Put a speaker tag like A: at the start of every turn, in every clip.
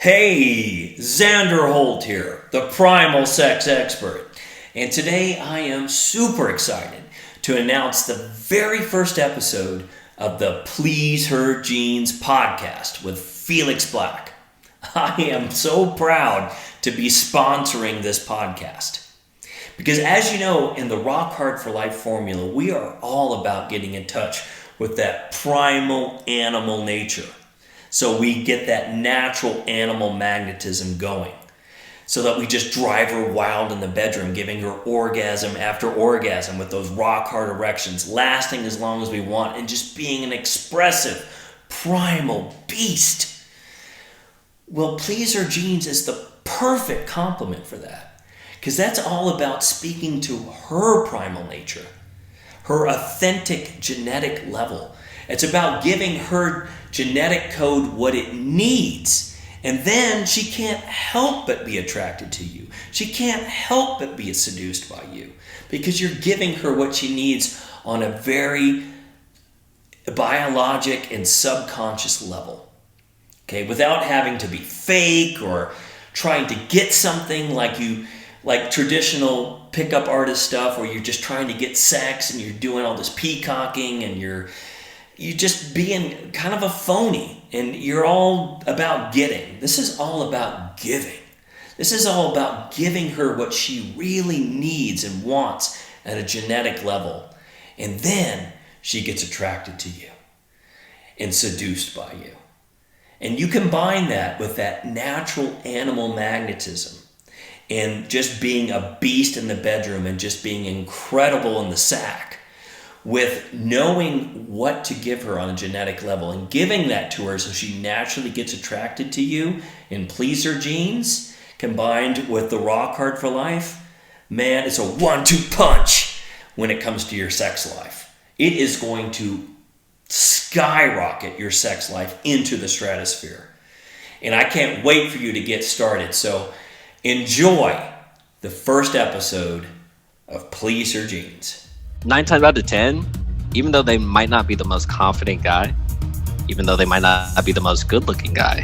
A: Hey, Xander Holt here, the primal sex expert. And today I am super excited to announce the very first episode of the Please Her Jeans podcast with Felix Black. I am so proud to be sponsoring this podcast. Because as you know, in the Rock Hard for Life formula, we are all about getting in touch with that primal animal nature. So we get that natural animal magnetism going. So that we just drive her wild in the bedroom, giving her orgasm after orgasm with those rock hard erections, lasting as long as we want, and just being an expressive, primal beast. Well, Please Her Jeans is the perfect complement for that. Because that's all about speaking to her primal nature, her authentic genetic level. It's about giving her genetic code what it needs. And then she can't help but be attracted to you. She can't help but be seduced by you. Because you're giving her what she needs on a very biologic and subconscious level. Okay, without having to be fake or trying to get something like traditional pickup artist stuff where you're just trying to get sex and you're doing all this peacocking and you're just being kind of a phony and you're all about getting. This is all about giving. This is all about giving her what she really needs and wants at a genetic level. And then she gets attracted to you and seduced by you. And you combine that with that natural animal magnetism and just being a beast in the bedroom and just being incredible in the sack, with knowing what to give her on a genetic level and giving that to her so she naturally gets attracted to you and Please Her Jeans, combined with the Rock Hard for Life, man, it's a 1-2 punch when it comes to your sex life. It is going to skyrocket your sex life into the stratosphere. And I can't wait for you to get started. So enjoy the first episode of Please Her Jeans.
B: 9 times out of 10, even though they might not be the most confident guy, even though they might not be the most good-looking guy,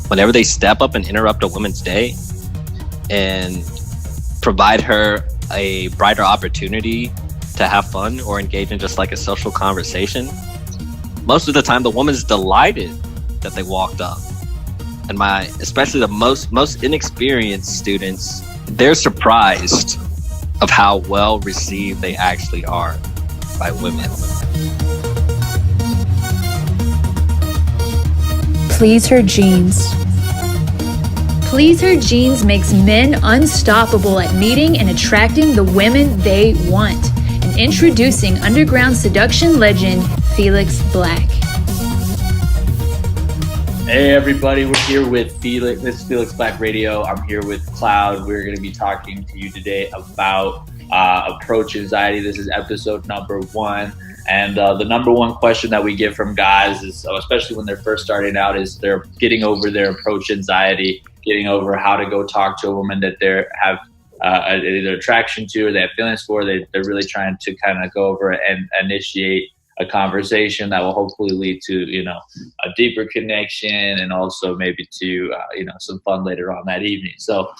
B: whenever they step up and interrupt a woman's day and provide her a brighter opportunity to have fun or engage in just like a social conversation, most of the time the woman's delighted that they walked up. And especially the most inexperienced students, they're surprised of how well received they actually are by women.
C: Please Her Jeans. Please Her Jeans makes men unstoppable at meeting and attracting the women they want. And introducing underground seduction legend Felix Black.
D: Hey everybody, we're here with Felix. This is Felix Black Radio. I'm here with Cloud. We're going to be talking to you today about approach anxiety. This is episode number 1. And the number one question that we get from guys is, especially when they're first starting out, is they're getting over their approach anxiety, getting over how to go talk to a woman that they have either attraction to or they have feelings for. They're really trying to kind of go over and initiate a conversation that will hopefully lead to, a deeper connection and also maybe to, some fun later on that evening. So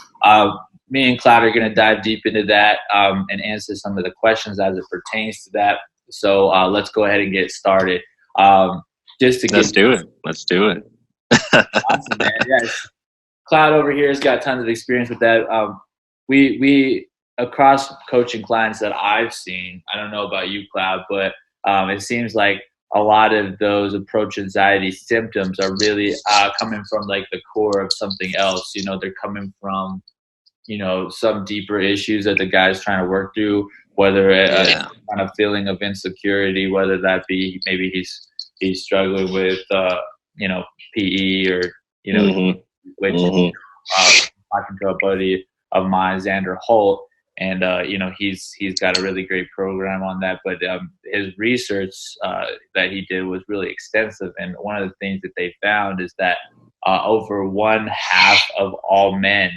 D: me and Cloud are going to dive deep into that and answer some of the questions as it pertains to that. So let's go ahead and get started. Let's
B: do it.
D: Awesome, man. Yes. Cloud over here has got tons of experience with that. We across coaching clients that I've seen, I don't know about you, Cloud, but it seems like a lot of those approach anxiety symptoms are really coming from like the core of something else. They're coming from, some deeper issues that the guy's trying to work through, whether kind of feeling of insecurity, whether that be maybe he's struggling with, PE or, which talking to a buddy of mine, Xander Holt. And, he's got a really great program on that. But his research that he did was really extensive. And one of the things that they found is that over 1/2 of all men,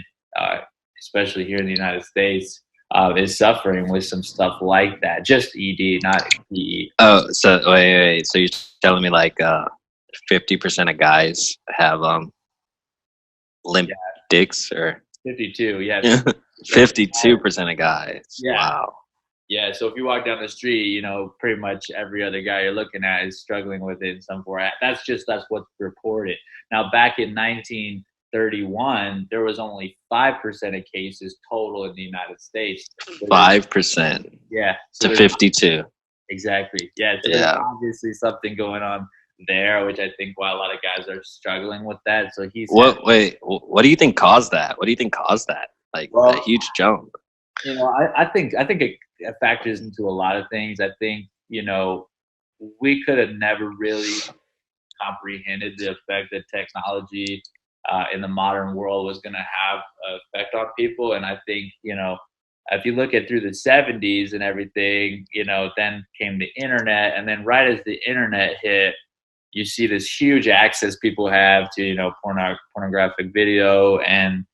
D: especially here in the United States, is suffering with some stuff like that. Just ED, not PE.
B: Oh, so wait. So you're telling me like 50% of guys have limp dicks or
D: 52. Yeah.
B: 52% of guys.
D: Yeah.
B: Wow.
D: Yeah. So if you walk down the street, pretty much every other guy you're looking at is struggling with it in some form. That's what's reported. Now, back in 1931, there was only 5% of cases total in the United States.
B: 5%.
D: Yeah.
B: To 52.
D: Exactly. Yeah. So there's obviously something going on there, which I think why a lot of guys are struggling with that. So
B: what do you think caused that? What do you think caused that? Like a huge jump?
D: I think it factors into a lot of things. I think, we could have never really comprehended the effect that technology in the modern world was going to have an effect on people. And I think, if you look at through the 70s and everything, then came the internet. And then right as the internet hit, you see this huge access people have to, pornographic video and,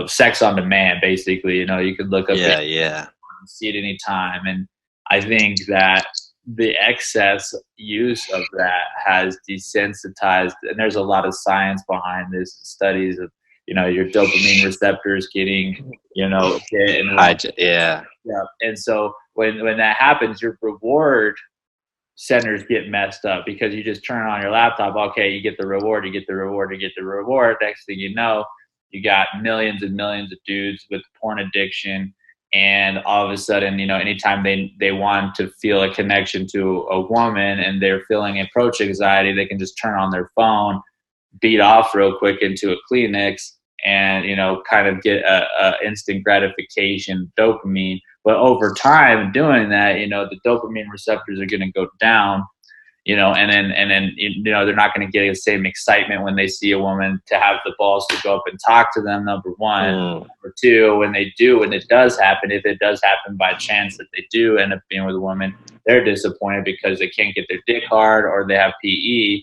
D: sex on demand, basically. You could look up and see it anytime. And I think that the excess use of that has desensitized, and there's a lot of science behind this, studies of, your dopamine receptors getting, hit. And so when that happens, your reward centers get messed up because you just turn on your laptop. Okay, you get the reward, you get the reward, you get the reward. Next thing you know, you got millions and millions of dudes with porn addiction. And all of a sudden, anytime they want to feel a connection to a woman and they're feeling approach anxiety, they can just turn on their phone, beat off real quick into a Kleenex and, kind of get a instant gratification, dopamine. But over time doing that, the dopamine receptors are going to go down, and then they're not going to get the same excitement when they see a woman to have the balls to go up and talk to them, number one. Number two, when it does happen, if it does happen by chance that they do end up being with a woman, they're disappointed because they can't get their dick hard or they have PE,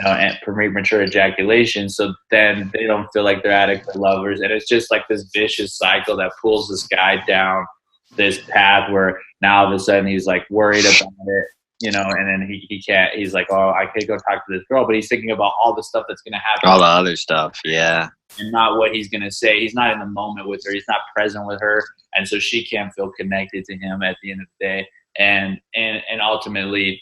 D: and premature ejaculation. So then they don't feel like they're adequate lovers. And it's just like this vicious cycle that pulls this guy down this path where now all of a sudden he's like worried about it, and then he can't, he's like, oh, I could go talk to this girl, but he's thinking about all the stuff that's going to happen.
B: All the other stuff. Yeah.
D: And not what he's going to say. He's not in the moment with her. He's not present with her. And so she can't feel connected to him at the end of the day. And ultimately,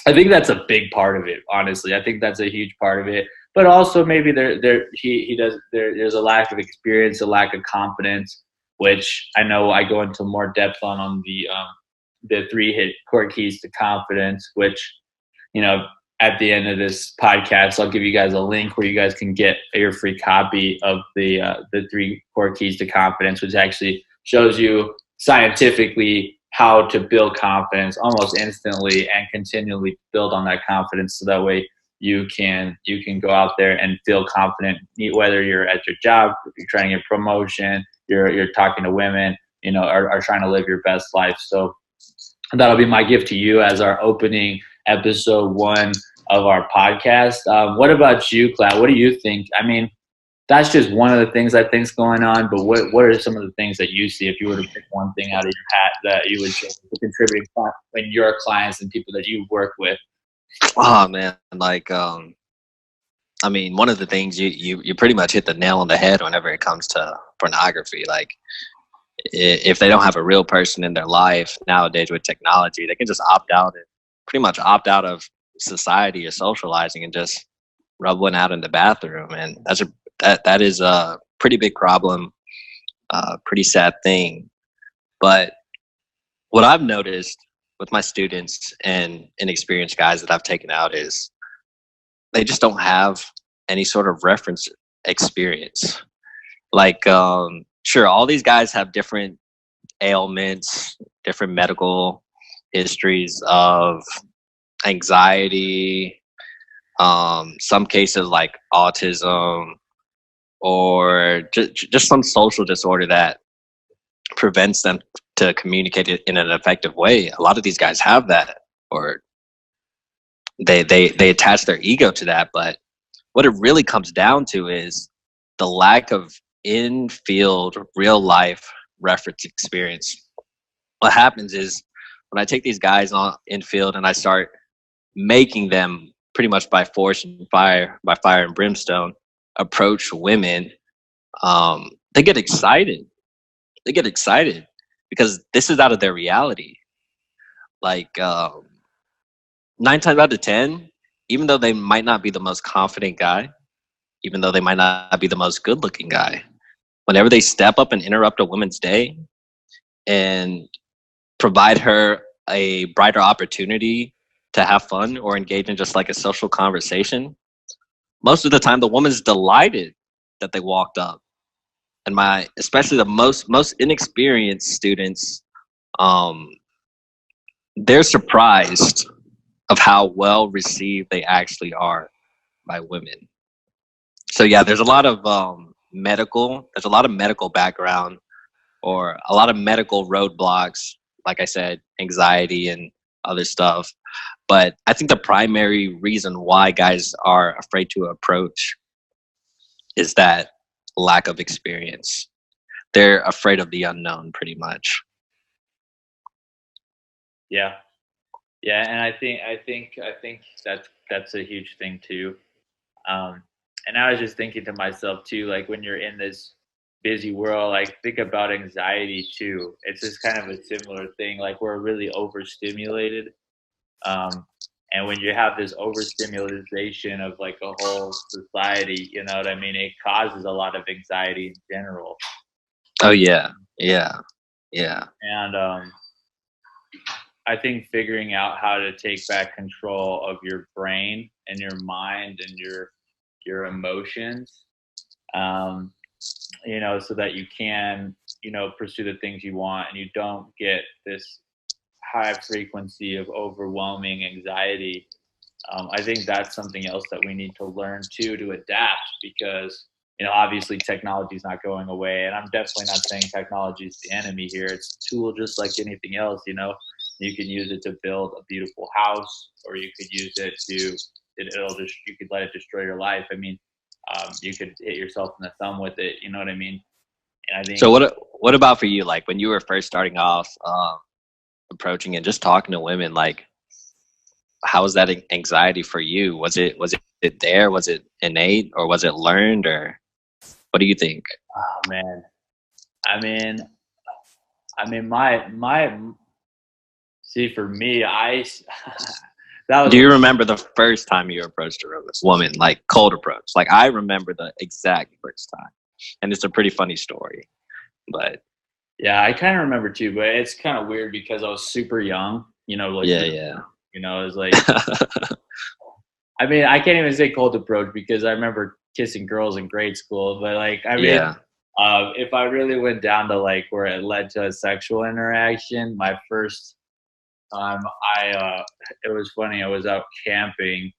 D: I think that's a big part of it. Honestly, I think that's a huge part of it. But also maybe there's a lack of experience, a lack of confidence, which I know I go into more depth on the 3 core keys to confidence. Which, at the end of this podcast, I'll give you guys a link where you guys can get your free copy of the 3 core keys to confidence, which actually shows you scientifically how to build confidence almost instantly and continually build on that confidence. So that way you can go out there and feel confident, whether you're at your job, you're trying to get promotion, you're talking to women, are trying to live your best life. So that'll be my gift to you as our opening episode 1 of our podcast. What about you, Cloud? What do you think? I mean, that's just one of the things I think's going on, but what are some of the things that you see if you were to pick one thing out of your hat that you would say is a contributing part in your clients and people that you work with?
B: Oh man, like I mean, one of the things you pretty much hit the nail on the head whenever it comes to pornography. Like, if they don't have a real person in their life nowadays with technology, they can just opt out and pretty much opt out of society or socializing and just rub one out in the bathroom. And that is a pretty big problem, pretty sad thing. But what I've noticed with my students and inexperienced guys that I've taken out is they just don't have any sort of reference experience. Like, sure, all these guys have different ailments, different medical histories of anxiety, some cases like autism, or just some social disorder that prevents them to communicate it in an effective way. A lot of these guys have that, or they attach their ego to that. But what it really comes down to is the lack of in-field, real-life reference experience. What happens is when I take these guys on in-field and I start making them pretty much by force and fire, by fire and brimstone, approach women, they get excited. They get excited because this is out of their reality. Like 9 times out of 10, even though they might not be the most confident guy, even though they might not be the most good-looking guy, whenever they step up and interrupt a woman's day and provide her a brighter opportunity to have fun or engage in just like a social conversation, most of the time the woman's delighted that they walked up. And especially the most inexperienced students, they're surprised of how well received they actually are by women. So yeah, there's a lot of medical background or a lot of medical roadblocks, like I said, anxiety and other stuff. But I think the primary reason why guys are afraid to approach is that lack of experience. They're afraid of the unknown, pretty much.
D: Yeah, and I think that's a huge thing too. And I was just thinking to myself too, like when you're in this busy world, like think about anxiety too. It's just kind of a similar thing. Like we're really overstimulated. And when you have this overstimulation of like a whole society, you know what I mean? It causes a lot of anxiety in general.
B: Oh yeah.
D: And I think figuring out how to take back control of your brain and your mind and your emotions, you know, so that you can, you know, pursue the things you want and you don't get this high frequency of overwhelming anxiety. I think that's something else that we need to learn too, to adapt, because, you know, obviously technology is not going away, and I'm definitely not saying technology is the enemy here. It's a tool just like anything else, you know. You can use it to build a beautiful house, or you could use it to, you could let it destroy your life. I mean, you could hit yourself in the thumb with it, you know what I mean? And I think.
B: So what about for you? Like when you were first starting off, approaching and just talking to women, like how was that anxiety for you? Was it there? Was it innate, or was it learned, or what do you think?
D: Oh man, I mean, my see, for me, that was.
B: Do you remember the first time you approached a woman, like cold approach? Like I remember the exact first time, and it's a pretty funny story, but.
D: Yeah, I kind of remember too, but it's kind of weird because I was super young, you know, like,
B: Yeah.
D: You know, it was like, I mean, I can't even say cold approach because I remember kissing girls in grade school, but like, I mean, if I really went down to like where it led to a sexual interaction, my first time, it was funny. I was out camping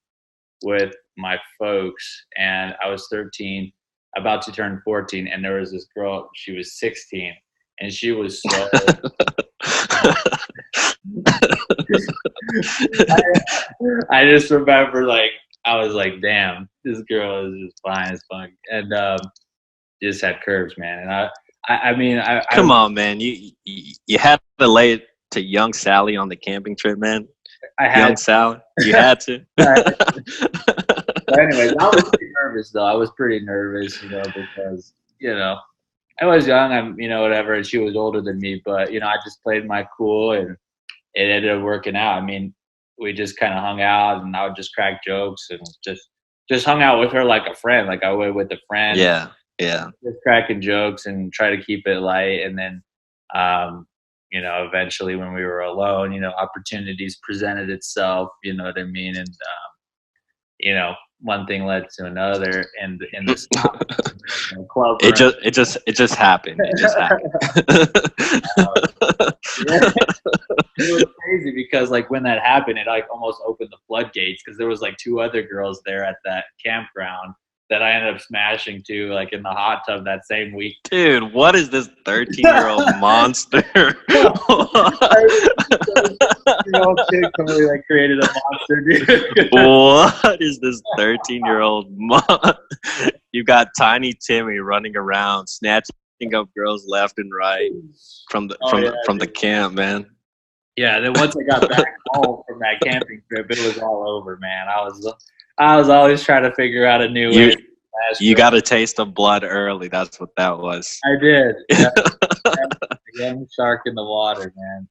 D: with my folks, and I was 13, about to turn 14, and there was this girl. She was 16. And she was so. I just remember, like, I was like, "Damn, this girl is just fine as fuck," and just had curves, man. And I mean,
B: come on, man, you had to lay it to young Sally on the camping trip, man. Young Sally, you had to.
D: But anyways, I was pretty nervous, though. I was pretty nervous, you know, because I was young, you know, whatever, and she was older than me, but, you know, I just played my cool, and it ended up working out. I mean, we just kind of hung out, and I would just crack jokes and just hung out with her like a friend, like I would with a friend.
B: Yeah.
D: Just cracking jokes and try to keep it light. And then, you know, eventually when we were alone, you know, opportunities presented itself, you know what I mean? And, you know, one thing led to another, and in this club,
B: it just happened. It just happened.
D: It was crazy because like when that happened, it like almost opened the floodgates, because there was like 2 other girls there at that campground that I ended up smashing to, like in the hot tub that same week.
B: Dude, what is this 13-year-old monster?
D: You know, kid totally like created a monster, dude.
B: What is this 13-year-old You got Tiny Timmy running around snatching up girls left and right from the camp, man.
D: Yeah, then once I got back home from that camping trip, it was all over, man. I was always trying to figure out a new way to
B: You got a taste of blood early. That's what that was.
D: I did. Young shark in the water, man.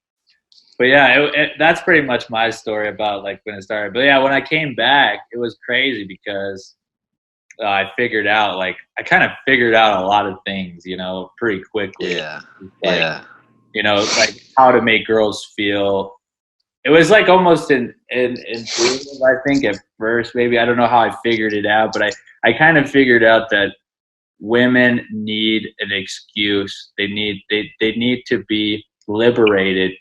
D: But yeah, that's pretty much my story about like when it started. But yeah, when I came back, it was crazy because I kind of figured out a lot of things, pretty quickly.
B: Yeah.
D: Like, like how to make girls feel. It was like almost intuitive, I think, at first. Maybe I don't know how I figured it out, but I kind of figured out that women need an excuse. They need to be liberated.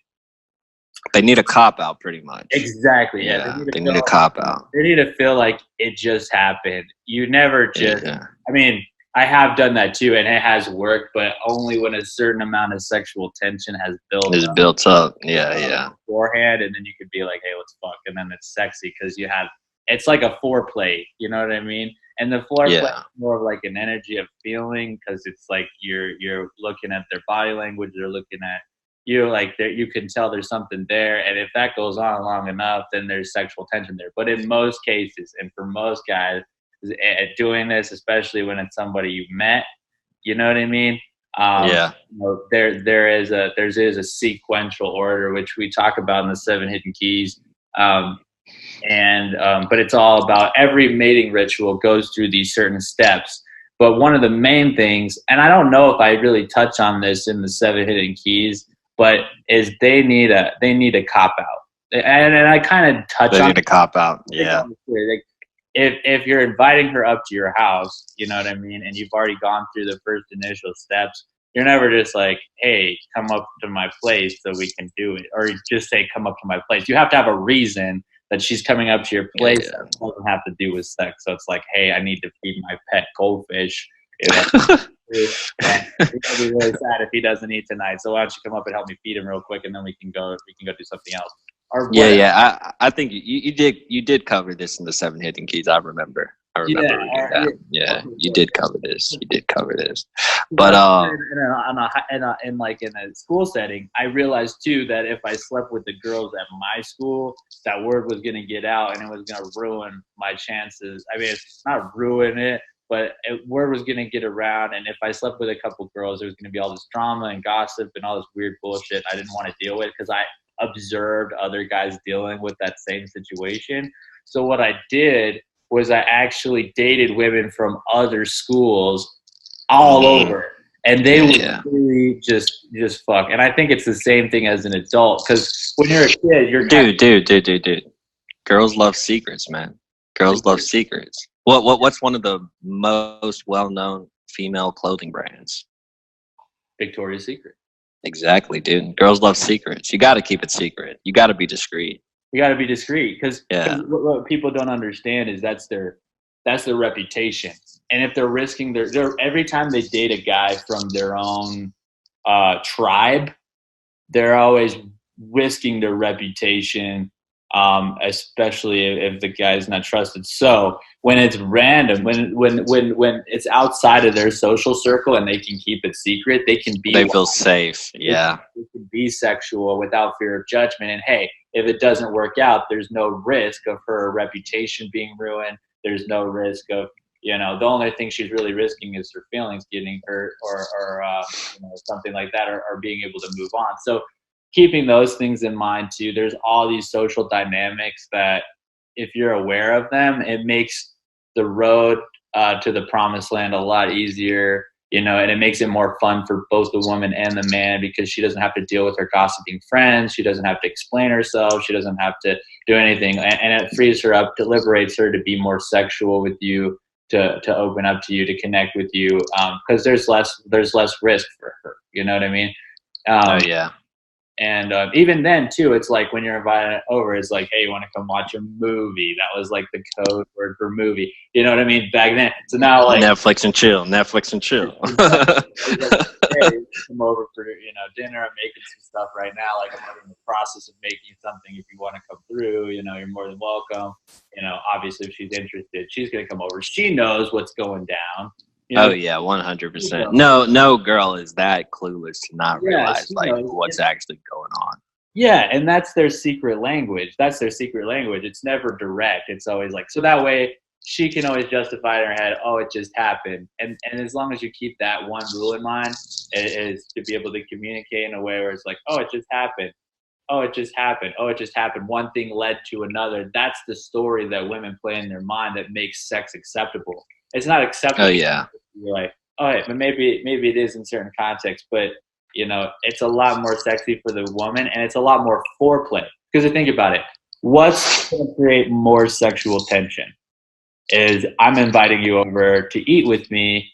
B: They need a cop out, pretty much.
D: Exactly.
B: Yeah. They need a cop out.
D: They need to feel like it just happened. You never just. Yeah. I mean, I have done that too, and it has worked, but only when a certain amount of sexual tension has built up. Yeah. Beforehand, and then you could be like, "Hey, let's fuck," and then it's sexy because it's like a foreplay. You know what I mean? And the foreplay is more of like an energy of feeling because it's like you're looking at their body language, they're looking at you, like you can tell there's something there, and if that goes on long enough, then there's sexual tension there. But in most cases, and for most guys doing this, especially when it's somebody you've met, you know what I mean? There is a sequential order which we talk about in the 7 Hidden Keys, but it's all about every mating ritual goes through these certain steps. But one of the main things, and I don't know if I really touch on this in the 7 Hidden Keys, but is they need a cop out, and I kind of touch on.
B: They need a cop out, yeah.
D: If you're inviting her up to your house, you know what I mean, and you've already gone through the first initial steps, you're never just like, hey, come up to my place so we can do it, or just say, come up to my place. You have to have a reason that she's coming up to your place that doesn't have to do with sex. So it's like, hey, I need to feed my pet goldfish. It's be really sad if he doesn't eat tonight. So why don't you come up and help me feed him real quick, and then we can go do something else.
B: I think you did cover this in the 7 Hidden Keys. I remember reading that. Yeah, you did cover this. But in a school setting, I realized too that if I slept with the girls at my school, that word was going to get out and it was going to ruin my chances. I mean, it's not ruin it, but word was going to get around. And if I slept with a couple girls, there was going to be all this drama and gossip and all this weird bullshit I didn't want to deal with because I observed other guys dealing with that same situation. So what I did was I actually dated women from other schools all over, and they would really just fuck. And I think it's the same thing as an adult, because when you're a kid, you're dude. Girls love secrets, man. Girls love secrets. What's one of the most well-known female clothing brands?
D: Victoria's Secret.
B: Exactly, dude. Girls love secrets. You got to keep it secret. You got to be discreet.
D: You got to be discreet because what people don't understand is that's their reputation. And if they're risking their every time they date a guy from their own tribe, they're always risking their reputation, especially if the guy's not trusted. So when it's random, when it's outside of their social circle and they can keep it secret, they feel
B: safe. Yeah.
D: They can be sexual without fear of judgment. And hey, if it doesn't work out, there's no risk of her reputation being ruined. There's no risk of, the only thing she's really risking is her feelings getting hurt or something like that, or being able to move on. So keeping those things in mind too, there's all these social dynamics that if you're aware of them, it makes the road to the promised land a lot easier, and it makes it more fun for both the woman and the man because she doesn't have to deal with her gossiping friends. She doesn't have to explain herself. She doesn't have to do anything. And it frees her up, to liberates her to be more sexual with you, to open up to you, to connect with you. Because there's less risk for her. You know what I mean? And even then, too, it's like when you're invited over, it's like, hey, you want to come watch a movie? That was like the code word for movie. You know what I mean? Back then. So now, like
B: Netflix and chill.
D: Hey, come over for dinner. I'm making some stuff right now. Like I'm in the process of making something. If you want to come through, you're more than welcome. Obviously, if she's interested, she's gonna come over. She knows what's going down.
B: 100%. No girl is that clueless to not realize what's actually going on.
D: Yeah, and that's their secret language. It's never direct. It's always like, so that way she can always justify in her head, oh, it just happened. And as long as you keep that one rule in mind, it is to be able to communicate in a way where it's like, oh, it just happened. Oh, it just happened. Oh, it just happened. One thing led to another. That's the story that women play in their mind that makes sex acceptable. It's not acceptable.
B: Oh yeah.
D: You're like, all right, but maybe it is in certain contexts, but you know, it's a lot more sexy for the woman, and it's a lot more foreplay. Because think about it, what's going to create more sexual tension? Is I'm inviting you over to eat with me,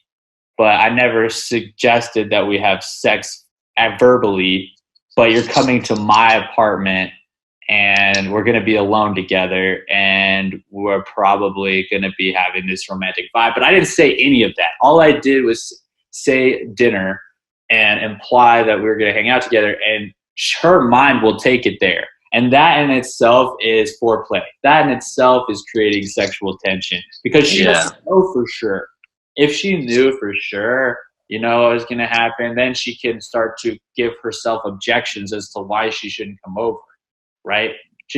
D: but I never suggested that we have sex verbally, but you're coming to my apartment and we're going to be alone together and we're probably going to be having this romantic vibe. But I didn't say any of that. All I did was say dinner and imply that we were going to hang out together, and her mind will take it there. And that in itself is foreplay. That in itself is creating sexual tension, because she doesn't know for sure. If she knew for sure, you know, what was going to happen, then she can start to give herself objections as to why she shouldn't come over, right?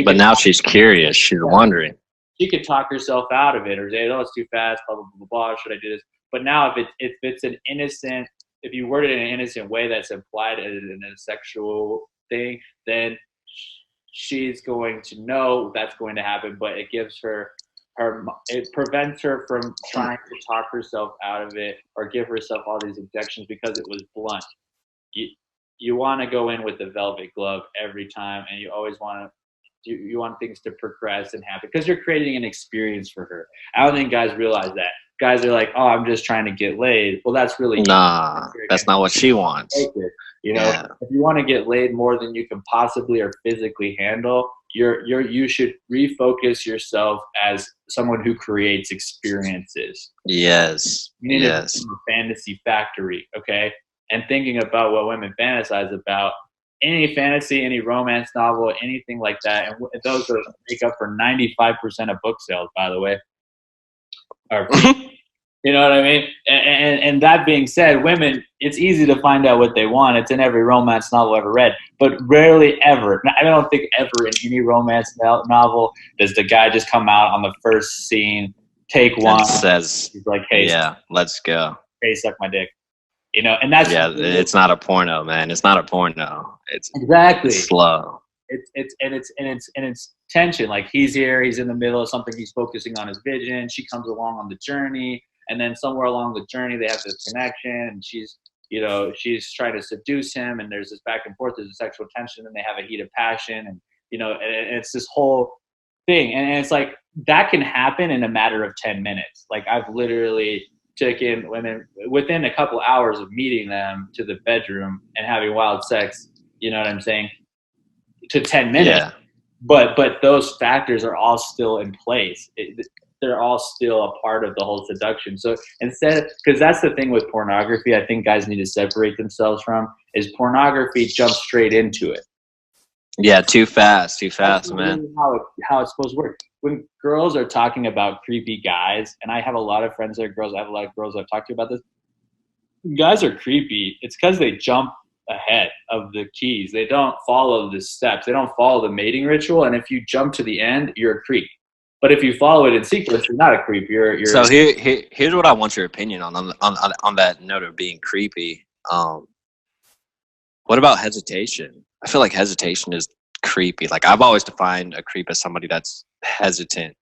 B: But now she's curious. She's wondering.
D: She could talk herself out of it, or say, oh, it's too fast, blah, blah, blah, blah, should I do this? But now if it's an innocent, if you word it in an innocent way that's implied in a sexual thing, then she's going to know that's going to happen, but it gives her it prevents her from trying to talk herself out of it or give herself all these objections because it was blunt. You want to go in with the velvet glove every time, and you always want things to progress and happen because you're creating an experience for her. I don't think guys realize that. Guys are like, oh, I'm just trying to get laid. Well, that's really
B: that's not what she wants.
D: You know, if you want to get laid more than you can possibly or physically handle, you should refocus yourself as someone who creates experiences.
B: Yes.
D: You need to become a fantasy factory, okay? And thinking about what women fantasize about, any fantasy, any romance novel, anything like that, and those make up for 95% of book sales, by the way. You know what I mean? And that being said, women, it's easy to find out what they want. It's in every romance novel ever read, but rarely ever. I don't think ever in any romance novel does the guy just come out on the first scene, take one,
B: and says,
D: he's like, hey,
B: let's go.
D: Hey, suck my dick. You know, and that's
B: it's not a porno, man. It's not a porno. It's
D: exactly
B: slow.
D: It's tension. Like he's here, he's in the middle of something, he's focusing on his vision. She comes along on the journey, and then somewhere along the journey they have this connection, and she's trying to seduce him, and there's this back and forth, there's a sexual tension, and they have a heat of passion, and and it's this whole thing, and it's like that can happen in a matter of 10 minutes. Like I've literally taken women within a couple hours of meeting them to the bedroom and having wild sex, you know what I'm saying, to 10 minutes.
B: Yeah.
D: But those factors are all still in place. They're all still a part of the whole seduction. So because that's the thing with pornography, I think guys need to separate themselves from, is pornography jumps straight into it.
B: Yeah, too fast,
D: That's
B: man.
D: Really how it's supposed to work. When girls are talking about creepy guys, and I have a lot of friends that are girls, I have a lot of girls I've talked to about this. Guys are creepy. It's because they jump ahead of the keys. They don't follow the steps. They don't follow the mating ritual. And if you jump to the end, you're a creep. But if you follow it in sequence, you're not a creep. You're
B: so here's what I want your opinion on that note of being creepy. What about hesitation? I feel like hesitation is creepy. Like I've always defined a creep as somebody that's hesitant.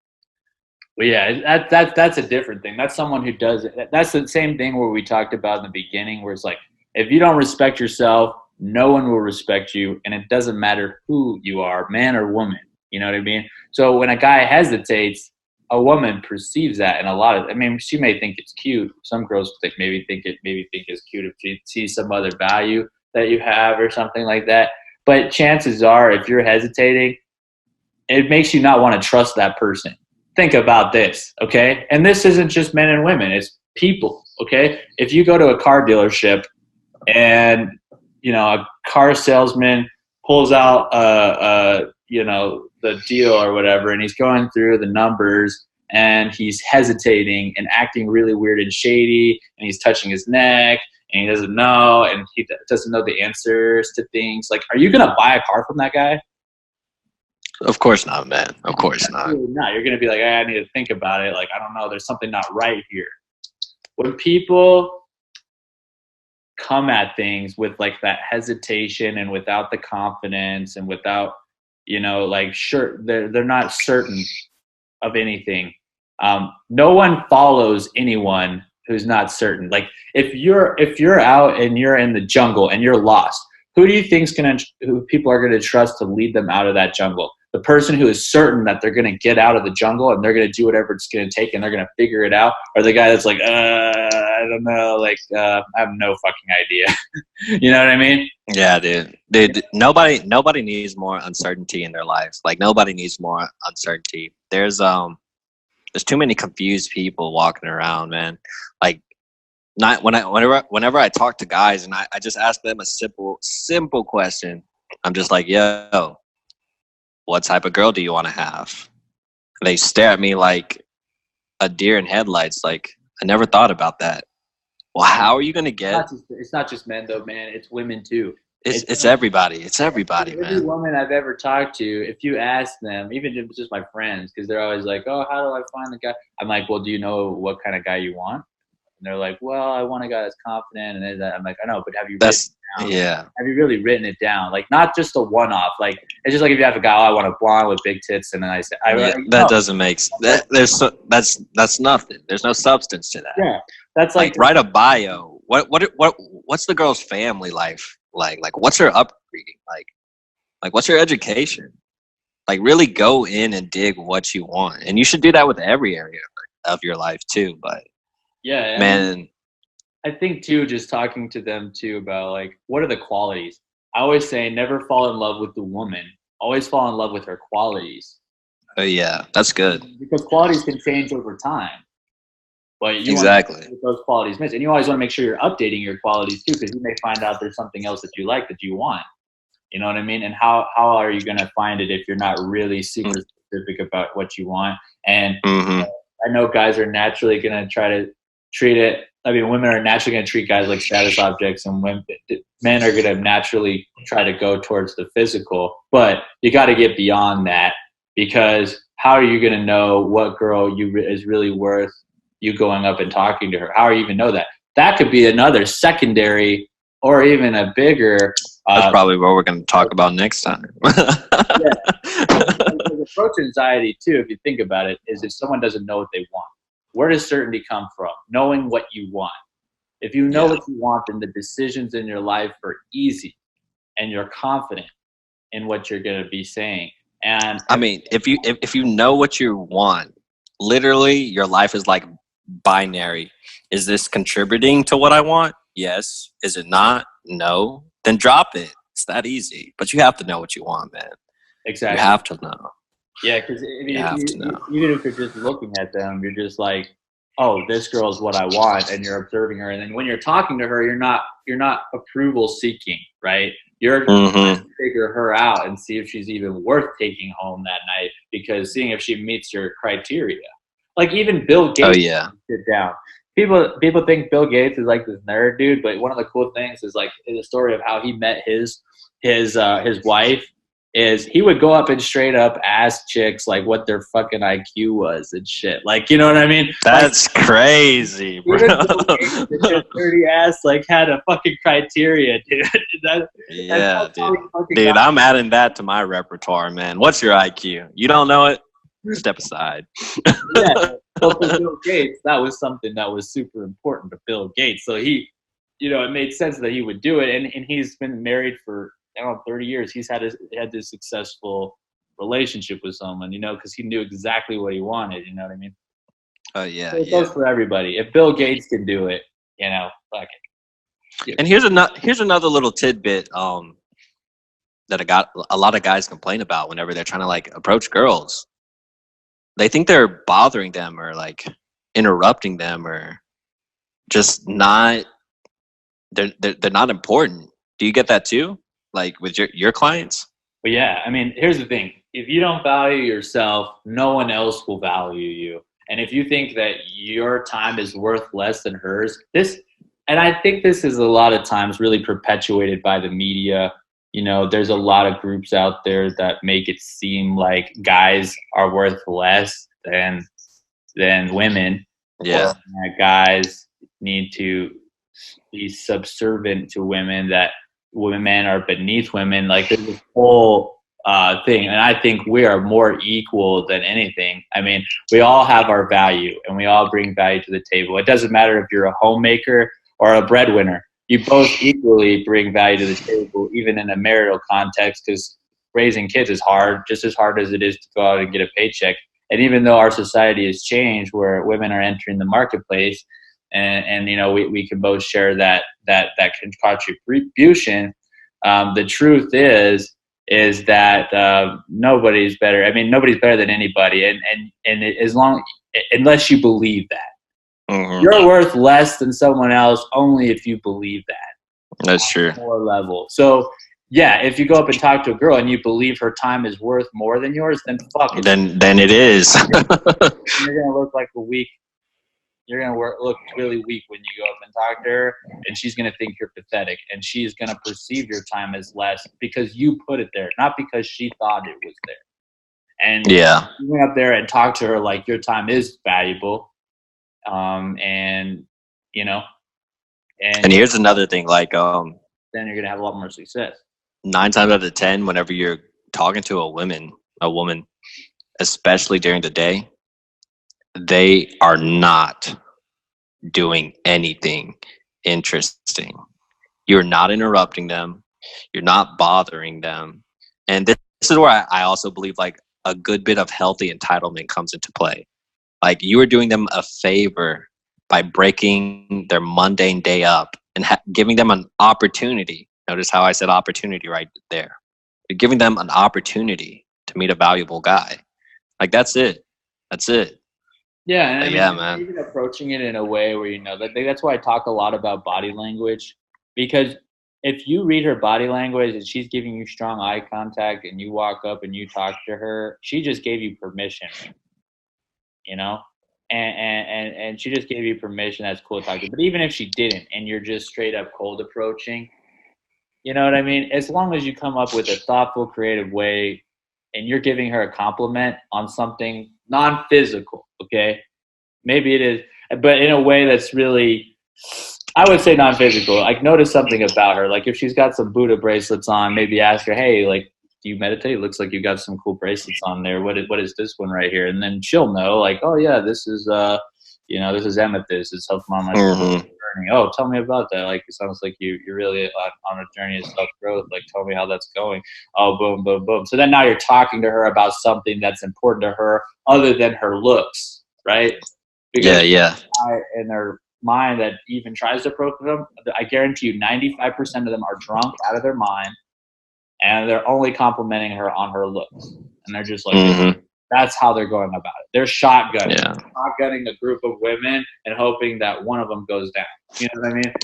D: Well, yeah, that's a different thing. That's someone who does it. That's the same thing where we talked about in the beginning, where it's like, if you don't respect yourself, no one will respect you, and it doesn't matter who you are, man or woman. You know what I mean? So when a guy hesitates, a woman perceives that, and she may think it's cute. Some girls maybe think it's cute if she sees some other value that you have or something like that. But chances are, if you're hesitating, it makes you not want to trust that person. Think about this, okay? And this isn't just men and women; it's people, okay? If you go to a car dealership and a car salesman pulls out the deal or whatever, and he's going through the numbers and he's hesitating and acting really weird and shady, and he's touching his neck and he doesn't know, and he doesn't know the answers to things. Like, are you going to buy a car from that guy?
B: Of course not, man. Of course not.
D: Absolutely not. You're going to be like, hey, I need to think about it. Like, I don't know. There's something not right here. When people come at things with like that hesitation and without the confidence and without, like, sure, they're not certain of anything. No one follows anyone who's not certain. Like, if you're out and you're in the jungle and you're lost, who do you think's who people are gonna trust to lead them out of that jungle? The person who is certain that they're gonna get out of the jungle and they're gonna do whatever it's gonna take and they're gonna figure it out, or the guy that's like, I don't know, like, I have no fucking idea. You know what I mean?
B: Yeah, dude. Nobody needs more uncertainty in their lives. Like, nobody needs more uncertainty. There's too many confused people walking around, man. Like, whenever I talk to guys and I just ask them a simple question, I'm just like, yo, what type of girl do you want to have? And they stare at me like a deer in headlights. Like, I never thought about that. Well, how are you gonna get?
D: It's not just men though, man. It's women too.
B: It's everybody. It's everybody,
D: every
B: man.
D: woman I've ever talked to, if you ask them, even if it's just my friends, because they're always like, oh, how do I find the guy? I'm like, well, do you know what kind of guy you want? And they're like, well, I want a guy that's confident. And I'm like, I know, but have you written it down?
B: Yeah.
D: Have you really written it down? Like, not just a one-off. Like, it's just like if you have a guy, oh, I want a blonde with big tits, and then I say,
B: that doesn't make sense. That's nothing. There's no substance to that.
D: Yeah, that's like
B: write a bio. What's the girl's family life like? Like, what's her upbringing like what's her education? Like, really go in and dig what you want, and you should do that with every area of your life too. But
D: yeah,
B: man,
D: I think too, just talking to them too about like, what are the qualities? I always say, never fall in love with the woman. Always fall in love with her qualities.
B: Oh yeah, that's good.
D: Because qualities can change over time. But you
B: exactly
D: want to those qualities miss, and you always want to make sure you're updating your qualities too, because you may find out there's something else that you like that you want. You know what I mean? And how are you going to find it if you're not really super specific about what you want? And I know guys are naturally going to try to treat it. I mean, women are naturally going to treat guys like status objects, and men are going to naturally try to go towards the physical. But you got to get beyond that, because how are you going to know what girl is really worth you going up and talking to her? How are you even know that? That could be another secondary or even a bigger.
B: That's probably what we're going to talk about next time.
D: Yeah. Approach anxiety too, if you think about it, is if someone doesn't know what they want. Where does certainty come from? Knowing what you want. If you know what you want, then the decisions in your life are easy, and you're confident in what you're going to be saying. And
B: I mean, if you know what you want, literally your life is like binary. Is this contributing to what I want? Yes. Is it not? No. Then drop it. It's that easy. But you have to know what you want, man.
D: Exactly.
B: You have to know.
D: Yeah, because
B: know.
D: Even if you're just looking at them, you're just like, oh, this girl is what I want, and you're observing her. And then when you're talking to her, you're not approval seeking, right? You're trying to figure her out and see if she's even worth taking home that night, because seeing if she meets your criteria. Like, even Bill Gates sit down. People think Bill Gates is like this nerd dude, but one of the cool things is like the story of how he met his wife is he would go up and straight up ask chicks like what their fucking IQ was and shit. Like, you know what I mean?
B: That's like, crazy, bro.
D: His dirty ass like had a fucking criteria, dude.
B: Dude, I'm adding that to my repertoire, man. What's your IQ? You don't know it? Step aside.
D: Yeah. Well, for Bill Gates, that was something that was super important to Bill Gates. So he, it made sense that he would do it. And he's been married for 30 years. He's had this successful relationship with someone, because he knew exactly what he wanted. You know what I mean?
B: Oh yeah.
D: So it goes for everybody. If Bill Gates can do it, fuck it.
B: Yeah. And here's another little tidbit that a lot of guys complain about whenever they're trying to like approach girls. They think they're bothering them or like interrupting them or just not. They're not important. Do you get that too? Like with your clients?
D: Well, yeah. I mean, here's the thing. If you don't value yourself, no one else will value you. And if you think that your time is worth less than hers, and I think this is a lot of times really perpetuated by the media there's a lot of groups out there that make it seem like guys are worth less than women.
B: Yeah.
D: Or that guys need to be subservient to women, that women are beneath women. Like there's this whole thing. And I think we are more equal than anything. I mean, we all have our value and we all bring value to the table. It doesn't matter if you're a homemaker or a breadwinner. You both equally bring value to the table, even in a marital context, because raising kids is hard, just as hard as it is to go out and get a paycheck. And even though our society has changed where women are entering the marketplace and we can both share that contribution, the truth is that nobody's better. I mean, nobody's better than anybody. And unless you believe that. Mm-hmm. You're worth less than someone else only if you believe that.
B: That's true.
D: More level. So yeah, if you go up and talk to a girl and you believe her time is worth more than yours, then fuck it.
B: Then it is.
D: You're gonna look like a weak. You're gonna look really weak when you go up and talk to her, and she's gonna think you're pathetic, and she's gonna perceive your time as less because you put it there, not because she thought it was there. And
B: yeah,
D: you went up there and talk to her like your time is valuable. And
B: here's another thing, like
D: then you're gonna have a lot more success.
B: 9 times out of 10, whenever you're talking to a woman, especially during the day, they are not doing anything interesting. You're not interrupting them. You're not bothering them. And this is where I also believe like a good bit of healthy entitlement comes into play. Like you are doing them a favor by breaking their mundane day up and giving them an opportunity. Notice how I said opportunity right there. You're giving them an opportunity to meet a valuable guy. Like that's it.
D: Yeah, and
B: yeah, man.
D: Even approaching it in a way where that's why I talk a lot about body language, because if you read her body language and she's giving you strong eye contact and you walk up and you talk to her, she just gave you permission. And she just gave you permission. That's cool to talk to. But even if she didn't, and you're just straight up cold approaching, you know what I mean? As long as you come up with a thoughtful, creative way, and you're giving her a compliment on something non-physical, okay? Maybe it is, but in a way that's really, I would say non-physical. Like notice something about her. Like if she's got some Buddha bracelets on, maybe ask her, hey, like, do you meditate? It looks like you got some cool bracelets on there. What is this one right here? And then she'll know, like, oh yeah, this is this is amethyst. It's helping on my journey. Oh, tell me about that. Like it sounds like you're really on a journey of self-growth. Like tell me how that's going. Oh, boom, boom, boom. So then now you're talking to her about something that's important to her other than her looks, right? Because in their mind that even tries to approach them, I guarantee you 95% of them are drunk out of their mind. And they're only complimenting her on her looks. And they're just like, that's how they're going about it. They're shotgunning. Yeah. Shotgunning a group of women and hoping that one of them goes down. You know what I mean?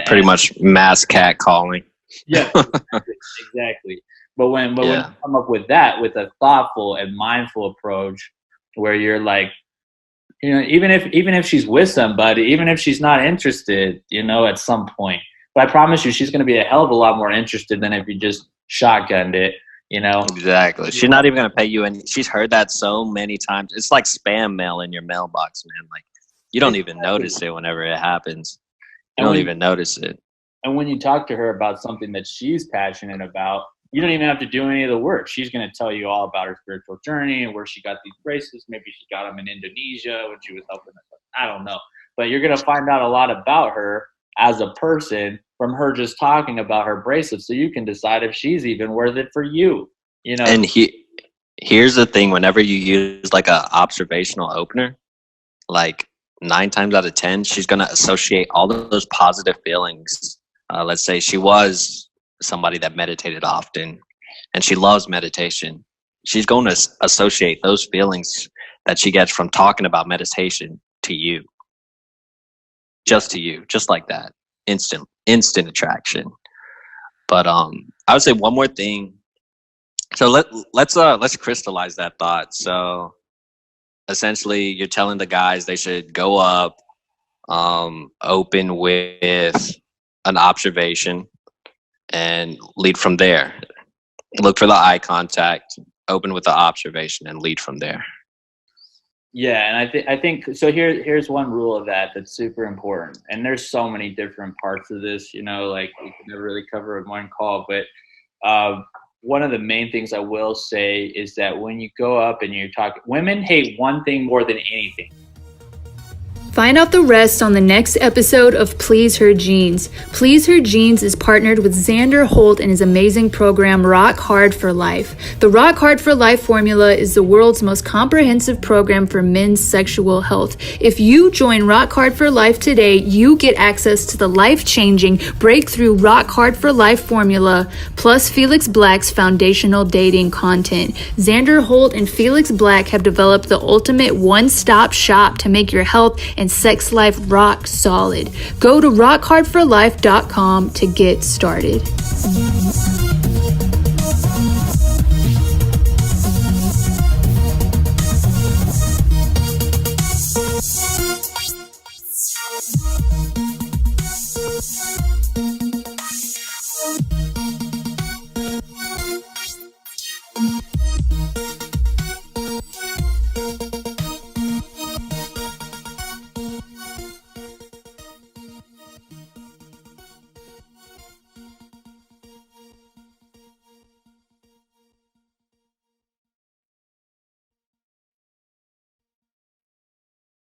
B: Pretty much mass catcalling.
D: Yeah, exactly. But when you come up with that, with a thoughtful and mindful approach where you're like, even if she's with somebody, even if she's not interested, at some point. But I promise you, she's going to be a hell of a lot more interested than if you just shotgunned it,
B: Exactly. She's not even going to pay you, and she's heard that so many times. It's like spam mail in your mailbox, man. Like you don't even notice it whenever it happens. You don't even notice it.
D: And when you talk to her about something that she's passionate about, you don't even have to do any of the work. She's going to tell you all about her spiritual journey and where she got these bracelets. Maybe she got them in Indonesia when she was helping us. I don't know. But you're going to find out a lot about her as a person from her just talking about her bracelets, so you can decide if she's even worth it for you.
B: And here's the thing: whenever you use like a observational opener, like 9 times out of 10, she's gonna associate all of those positive feelings. Let's say she was somebody that meditated often, and she loves meditation. She's going to associate those feelings that she gets from talking about meditation to you. Just to you, just like that. Instant attraction. But I would say one more thing. So let's crystallize that thought. So essentially you're telling the guys they should go up, open with an observation, and lead from there. Look for the eye contact, open with the observation, and lead from there.
D: Yeah, and I think so. Here's one rule of that's super important. And there's so many different parts of this, like we can never really cover in one call. But one of the main things I will say is that when you go up and you talk, women hate one thing more than anything.
C: Find out the rest on the next episode of Please Her Jeans. Please Her Jeans is partnered with Xander Holt and his amazing program, Rock Hard for Life. The Rock Hard for Life formula is the world's most comprehensive program for men's sexual health. If you join Rock Hard for Life today, you get access to the life-changing breakthrough Rock Hard for Life formula, plus Felix Black's foundational dating content. Xander Holt and Felix Black have developed the ultimate one-stop shop to make your health and sex life rock solid. Go to rockhardforlife.com to get started.